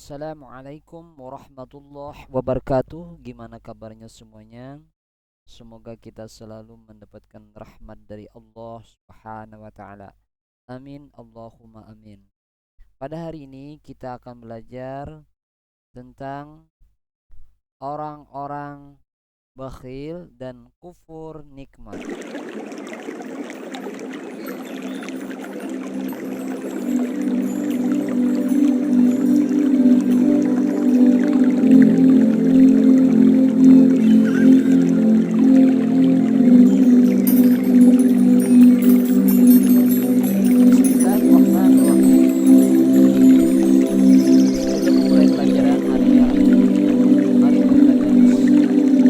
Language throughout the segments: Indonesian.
Assalamualaikum warahmatullahi wabarakatuh. Gimana kabarnya semuanya? Semoga kita selalu mendapatkan rahmat dari Allah Subhanahu wa taala. Amin Allahumma amin. Pada hari ini kita akan belajar tentang orang-orang bakhil dan kufur nikmat. Bismillahirrahmanirrahim. Sebelum memulai pelajaran hari ini, mari bertadarus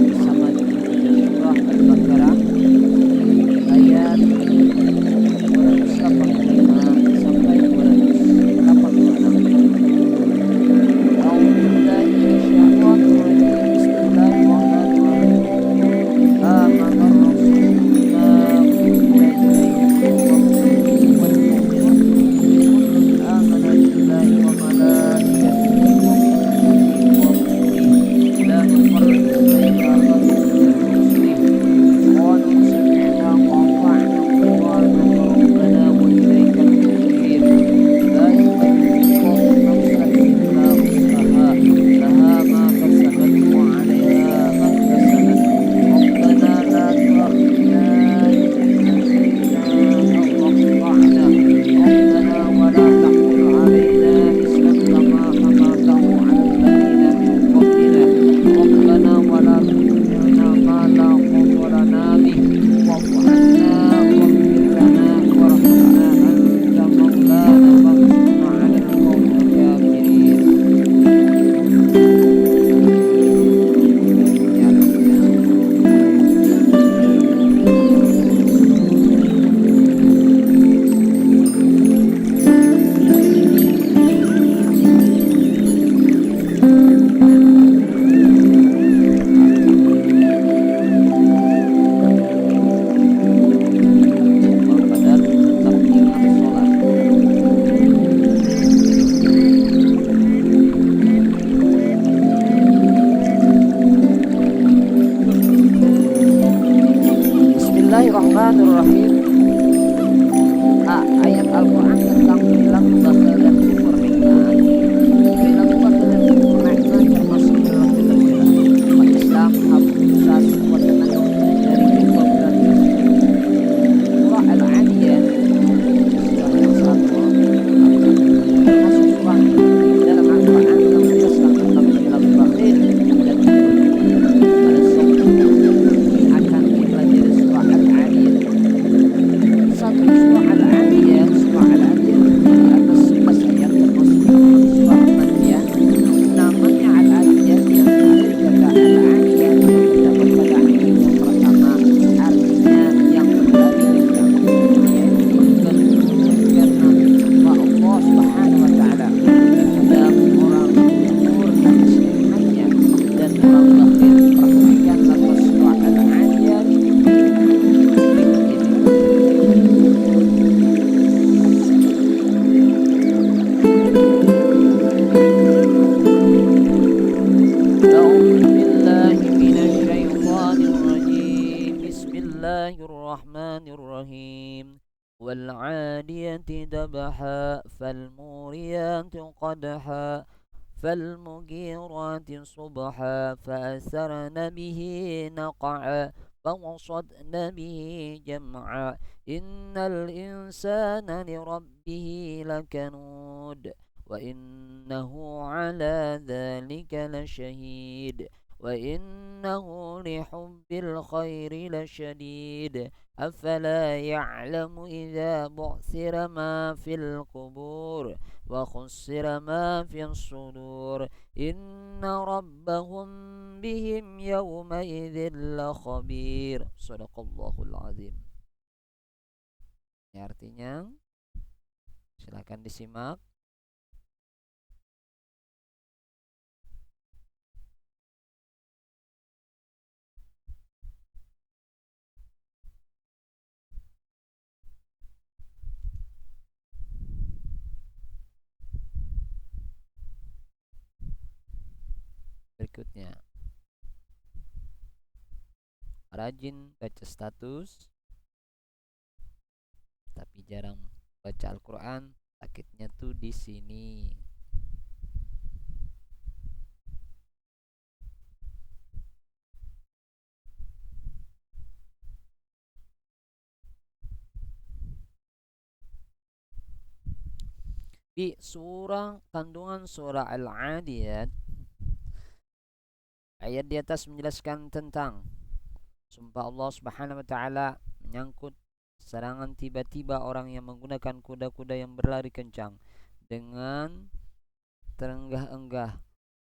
bersama dengan baca surah Al-Baqarah ayat 285 sampai 286. A'udzubillahi minasyaitonir rajim. Bismillahirrahmanirrahim. Amanar rasul bima unzila ilaihi min rabbih wal mu'minun kullun amana billahi wa malaikatihi wa kutubihi wa rusulihi la nufarriqu baina ahadin min rusulihi qalu sami'na wa ata'na ghufranaka rabbana wa ilaikal masir la yukallifu nafsan illa wus'aha laha ma kasabat wa 'alaiha ma iktasabat rabbana la tu'akhidhna in nasina aw akhtana ربنا ولا تحمل علينا إصرا كما حملته على الذين من قبلنا ربنا ولا تحملنا ما لا طاقة لنا به واعف عنا واغفر لنا وارحمنا أنت مولانا فانصرنا على القوم الكافرين. Al-Qadar tetap ingat sholat. Bismillahirrahmanirrahim. Ayat Al-Quran tentang perilaku bakhil dan kufur nikmat. Perilaku bakhil dan kufur nikmat termasuk perilaku tercela. Umat Islam harus berusaha sekuat tenaga dari kedua belah tersebut. Surah Al-Adiyat surah yang satu termasuk surah dalam Al-Quran yang menjelaskan tentang perilaku bakhil dan kufur nikmat. Pada suatu akan dipelajari surah Al-Adiyat. Satu surah Al-Adiyat terdiri atas 11 ayat termasuk surah Al-Makkiyah. Namanya Al-Adiyat diambil dari kata Al-Adiyat yang terdapat pada ayat yang pertama, artinya yang berlari kencang, yaitu karena Allah Subhanahu wa taala terhadap orang kufur atas nikmatnya dan orang bakhil. Perhatikan lafaz surah Al-Adiyat berikut ini. أعوذ بالله من الشيطان الرجيم بسم الله الرحمن الرحيم والعاديات ضبحا فالموريات قدحا فالمغيرات صبحا فأثرن به نقعا فوسطن به جمعا إن الإنسان لربه لكنود وإنه على ذلك لشهيد وإنه لحب الخير لشديد أفلا يعلم إذا بعثر ما في القبور وخسر ما في الصدور إن ربهم بهم يومئذ لخبير. Sadaqallahul azim. Ini artinya silakan disimak. berikutnya. Rajin baca status tapi jarang baca Al-Quran, sakitnya tuh di sini. Di kandungan surah Al-Adiyat, ayat di atas menjelaskan tentang sumpah Allah Subhanahu wa taala menyangkut serangan tiba-tiba orang yang menggunakan kuda-kuda yang berlari kencang dengan terenggah-enggah,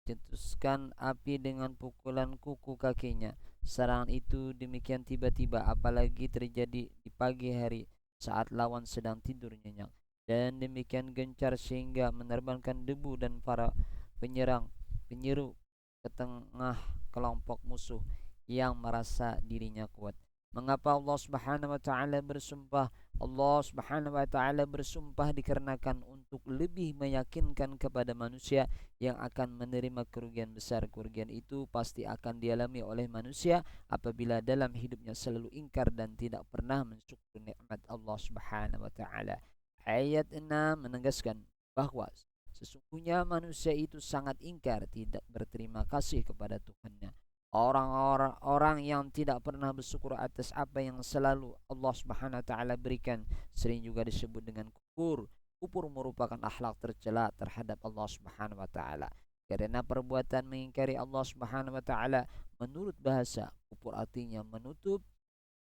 cetuskan api dengan pukulan kuku kakinya. Serangan itu demikian tiba-tiba, apalagi terjadi di pagi hari saat lawan sedang tidur nyenyak, dan demikian gencar sehingga menerbangkan debu dan para penyeru ke tengah kelompok musuh yang merasa dirinya kuat. Mengapa Allah Subhanahu wa taala bersumpah? Allah Subhanahu wa taala bersumpah dikarenakan untuk lebih meyakinkan kepada manusia yang akan menerima kerugian besar. Kerugian itu pasti akan dialami oleh manusia apabila dalam hidupnya selalu ingkar dan tidak pernah mensyukuri nikmat Allah Subhanahu wa taala. Ayat 6 menegaskan bahwa sesungguhnya manusia itu sangat ingkar, tidak berterima kasih kepada Tuhannya. Orang-orang yang tidak pernah bersyukur atas apa yang selalu Allah Subhanahu wa taala berikan sering juga disebut dengan kufur. Kufur merupakan akhlak tercela terhadap Allah Subhanahu wa taala. Karena perbuatan mengingkari Allah Subhanahu wa taala, menurut bahasa, kufur artinya menutup,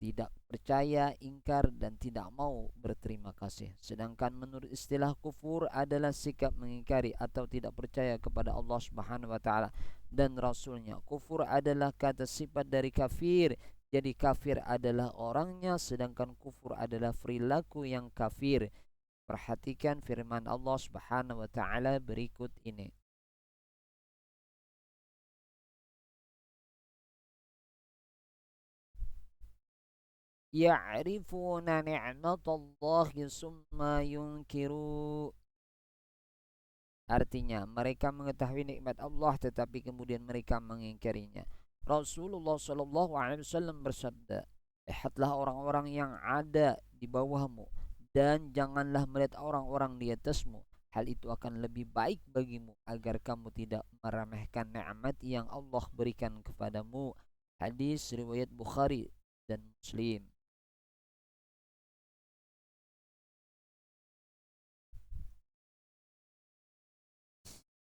tidak percaya, ingkar, dan tidak mau berterima kasih. Sedangkan menurut istilah kufur adalah sikap mengingkari atau tidak percaya kepada Allah Subhanahu wa taala dan Rasulnya. Kufur adalah kata sifat dari kafir. Jadi kafir adalah orangnya, sedangkan kufur adalah perilaku yang kafir. Perhatikan firman Allah Subhanahu wa taala berikut ini. Ya'rifuna ni'matallahi summa yunkiru. Artinya mereka mengetahui nikmat Allah tetapi kemudian mereka mengingkarinya. Rasulullah sallallahu alaihi wasallam bersabda, lihatlah orang-orang yang ada di bawahmu dan janganlah melihat orang-orang di atasmu. Hal itu akan lebih baik bagimu agar kamu tidak meremehkan nikmat yang Allah berikan kepadamu. Hadis riwayat Bukhari dan Muslim.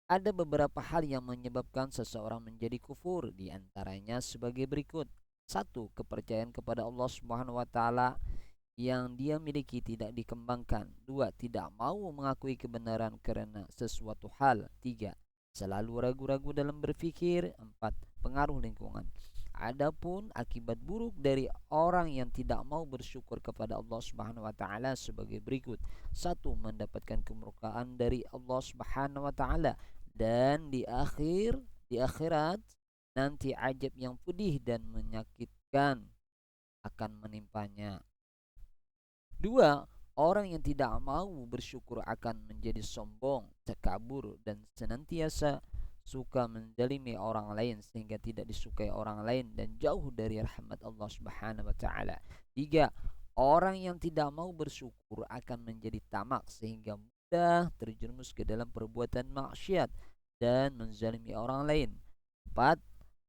Ada beberapa hal yang menyebabkan seseorang menjadi kufur, di antaranya sebagai berikut. 1. Kepercayaan kepada Allah Subhanahu wa taala yang dia miliki tidak dikembangkan. 2. Tidak mau mengakui kebenaran karena sesuatu hal. 3. Selalu ragu-ragu dalam berpikir. 4. Pengaruh lingkungan. Adapun akibat buruk dari orang yang tidak mau bersyukur kepada Allah Subhanahu wa taala sebagai berikut. 1. Mendapatkan kemurkaan dari Allah Subhanahu wa taala, dan di akhirat nanti ajab yang pedih dan menyakitkan akan menimpanya. 2. Orang yang tidak mau bersyukur akan menjadi sombong, takabur, dan senantiasa suka menzalimi orang lain sehingga tidak disukai orang lain dan jauh dari rahmat Allah Subhanahu wa taala. 3. Orang yang tidak mau bersyukur akan menjadi tamak sehingga mudah terjerumus ke dalam perbuatan maksiat dan menzalimi orang lain. 4.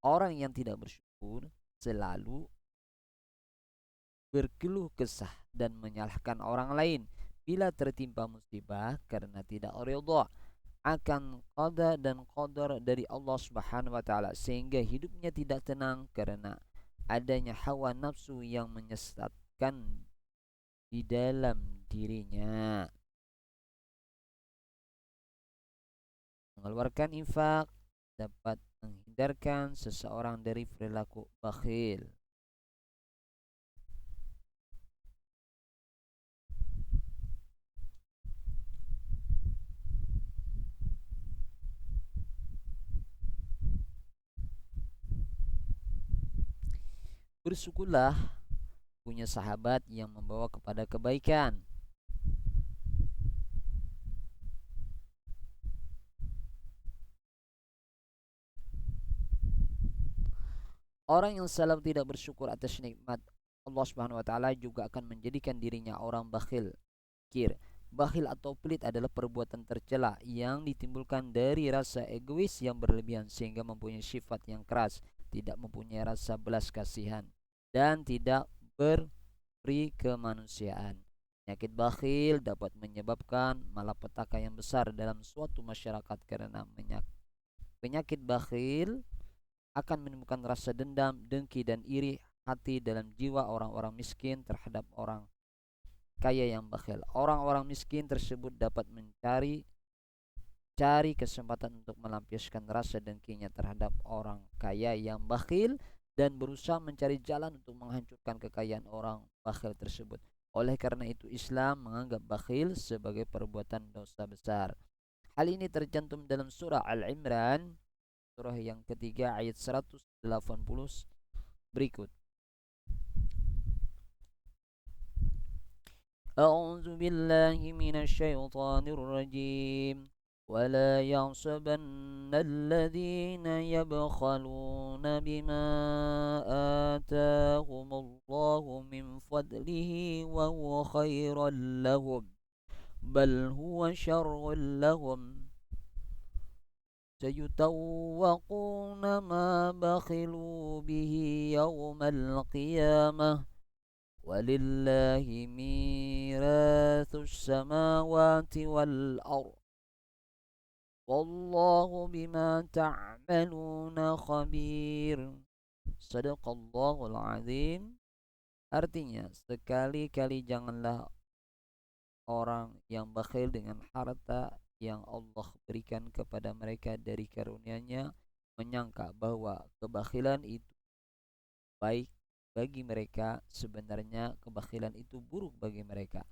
Orang yang tidak bersyukur selalu berkeluh kesah dan menyalahkan orang lain bila tertimpa musibah karena tidak ridha akan qada dan qadar dari Allah Subhanahu wa taala sehingga hidupnya tidak tenang karena adanya hawa nafsu yang menyesatkan di dalam dirinya. Mengeluarkan infak dapat menghindarkan seseorang dari perilaku bakhil. Bersyukurlah punya sahabat yang membawa kepada kebaikan. Orang yang selalu tidak bersyukur atas nikmat Allah Subhanahu wa taala juga akan menjadikan dirinya orang bakhil. Kir. Bakhil atau pelit adalah perbuatan tercela yang ditimbulkan dari rasa egois yang berlebihan sehingga mempunyai sifat yang keras, tidak mempunyai rasa belas kasihan, dan tidak beri kemanusiaan. Penyakit bakhil dapat menyebabkan malapetaka yang besar dalam suatu masyarakat karena penyakit bakhil akan menimbulkan rasa dendam, dengki, dan iri hati dalam jiwa orang-orang miskin terhadap orang kaya yang bakhil. Orang-orang miskin tersebut dapat cari kesempatan untuk melampiaskan rasa dengkinya terhadap orang kaya yang bakhil dan berusaha mencari jalan untuk menghancurkan kekayaan orang bakhil tersebut. Oleh karena itu Islam menganggap bakhil sebagai perbuatan dosa besar. Hal ini tercantum dalam surah Al-Imran, surah yang ketiga ayat 180 berikut. أعوذ بالله من الشيطان الرجيم ولا يحسبن الذين يبخلون بما آتاهم الله من فضله وهو خيرا لهم بل هو شر لهم سيطوقون ما بخلوا به يوم القيامة ولله ميراث السماوات والأرض والله بما تعملون خبير. Sadaqallahul azim. Artinya, sekali-kali janganlah orang yang bakhil dengan harta yang Allah berikan kepada mereka dari karunia-Nya menyangka bahwa kebakhilan itu baik bagi mereka. Sebenarnya kebakhilan itu buruk bagi mereka.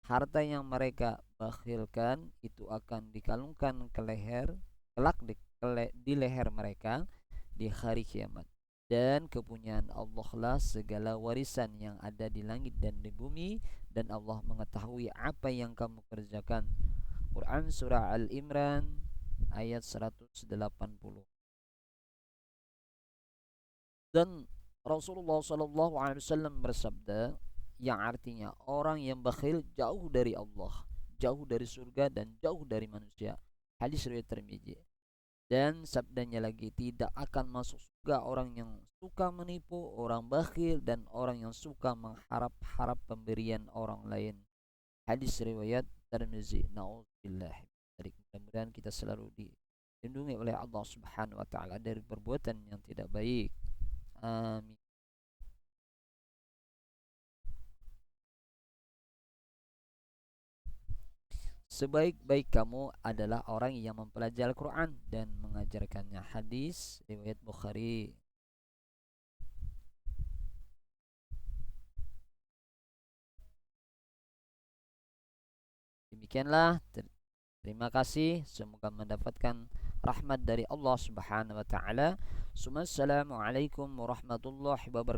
Harta yang mereka bakhilkan itu akan dikalungkan ke leher, kelak di leher mereka di hari kiamat. Dan kepunyaan Allah lah segala warisan yang ada di langit dan di bumi, dan Allah mengetahui apa yang kamu kerjakan. Quran surah Al-Imran ayat 180. Dan Rasulullah SAW bersabda yang artinya orang yang bakhil jauh dari Allah, jauh dari surga, dan jauh dari manusia. Hadis riwayat Tirmidzi. Dan sabdanya lagi, tidak akan masuk surga orang yang suka menipu, orang bakhil, dan orang yang suka mengharap-harap pemberian orang lain. Hadis riwayat Tirmidzi. Nauzubillah. Mudah-mudahan kita selalu dilindungi oleh Allah Subhanahu wa taala dari perbuatan yang tidak baik. Amin. Sebaik-baik kamu adalah orang yang mempelajari Al-Quran dan mengajarkannya. Hadis riwayat Bukhari. Demikianlah. Terima kasih. Semoga mendapatkan rahmat dari Allah Subhanahu wa taala. Assalamualaikum warahmatullahi wabarakatuh.